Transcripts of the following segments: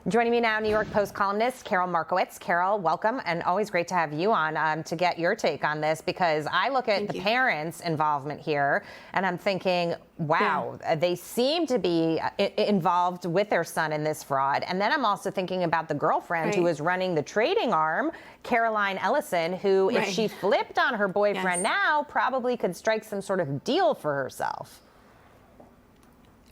Joining me now, New York Post columnist Karol Markowicz. Karol, welcome, and always great to have you on to get your take on this, because I look at the parents' involvement here, and I'm thinking, wow, they seem to be involved with their son in this fraud. And then I'm also thinking about the girlfriend who is running the trading arm, Caroline Ellison, who, if she flipped on her boyfriend now, probably could strike some sort of deal for herself.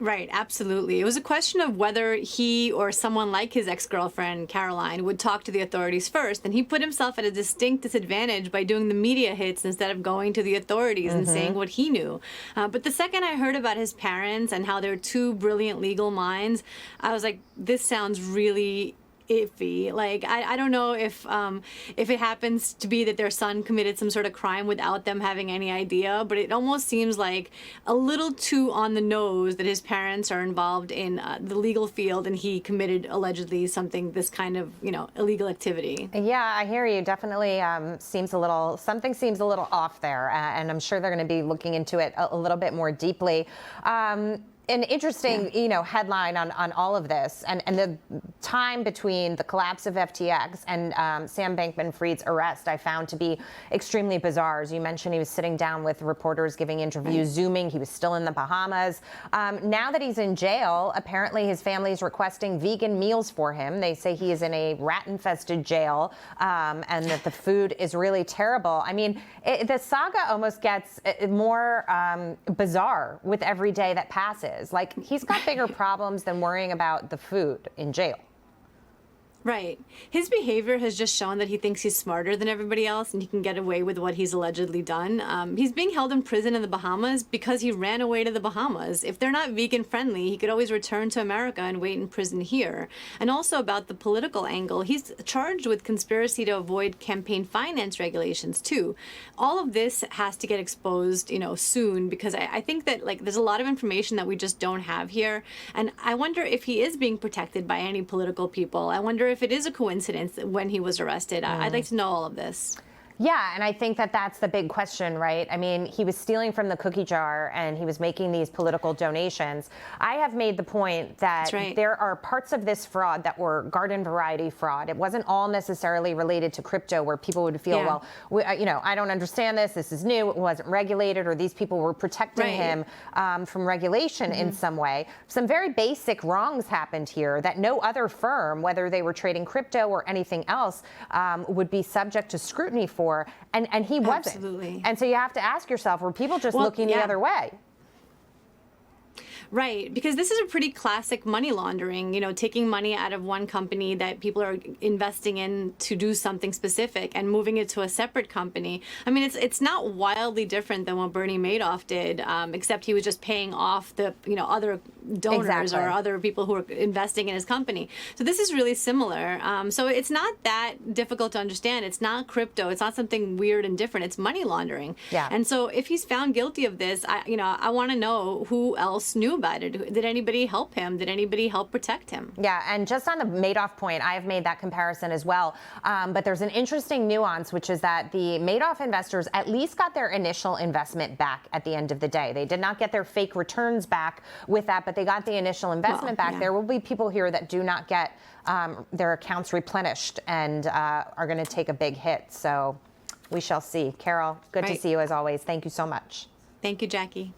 Right, absolutely. It was a question of whether he or someone like his ex-girlfriend, Caroline, would talk to the authorities first. And he put himself at a distinct disadvantage by doing the media hits instead of going to the authorities and saying what he knew. But the second I heard about his parents and how they're two brilliant legal minds, I was like, this sounds really iffy. Like, I don't know if it happens to be that their son committed some sort of crime without them having any idea, but it almost seems like a little too on the nose that his parents are involved in the legal field and he committed allegedly this kind of, illegal activity. Yeah, I hear you. Definitely something seems a little off there, and I'm sure they're going to be looking into it a little bit more deeply. An interesting, headline on all of this, and the time between the collapse of FTX and Sam Bankman-Fried's arrest, I found to be extremely bizarre. As you mentioned, he was sitting down with reporters, giving interviews, Zooming. He was still in the Bahamas. Now that he's in jail, apparently his family is requesting vegan meals for him. They say he is in a rat-infested jail, and that the food is really terrible. I mean, the saga almost gets more bizarre with every day that passes. Like, he's got bigger problems than worrying about the food in jail. Right. His behavior has just shown that he thinks he's smarter than everybody else and he can get away with what he's allegedly done. He's being held in prison in the Bahamas because he ran away to the Bahamas. If they're not vegan friendly, he could always return to America and wait in prison here. And also about the political angle, he's charged with conspiracy to avoid campaign finance regulations too. All of this has to get exposed, soon, because I think that there's a lot of information that we just don't have here. And I wonder if he is being protected by any political people. I wonder if it is a coincidence when he was arrested. I'd like to know all of this. Yeah, and I think that that's the big question, right? I mean, he was stealing from the cookie jar and he was making these political donations. I have made the point that there are parts of this fraud that were garden variety fraud. It wasn't all necessarily related to crypto, where people would feel, well, I don't understand this. This is new. It wasn't regulated, or these people were protecting him from regulation in some way. Some very basic wrongs happened here that no other firm, whether they were trading crypto or anything else, would be subject to scrutiny for. And he wasn't. Absolutely. And so you have to ask yourself, were people just looking the other way? Right, because this is a pretty classic money laundering, taking money out of one company that people are investing in to do something specific and moving it to a separate company. I mean, it's not wildly different than what Bernie Madoff did, except he was just paying off the, other donors or other people who are investing in his company. So this is really similar. So it's not that difficult to understand. It's not crypto. It's not something weird and different. It's money laundering. Yeah. And so if he's found guilty of this, I want to know who else knew about it. Did anybody help him? Did anybody help protect him? Yeah, and just on the Madoff point, I have made that comparison as well. But there's an interesting nuance, which is that the Madoff investors at least got their initial investment back at the end of the day. They did not get their fake returns back with that, but they got the initial investment back. There will be people here that do not get their accounts replenished and are going to take a big hit. So we shall see. Karol, good to see you as always. Thank you so much. Thank you, Jackie.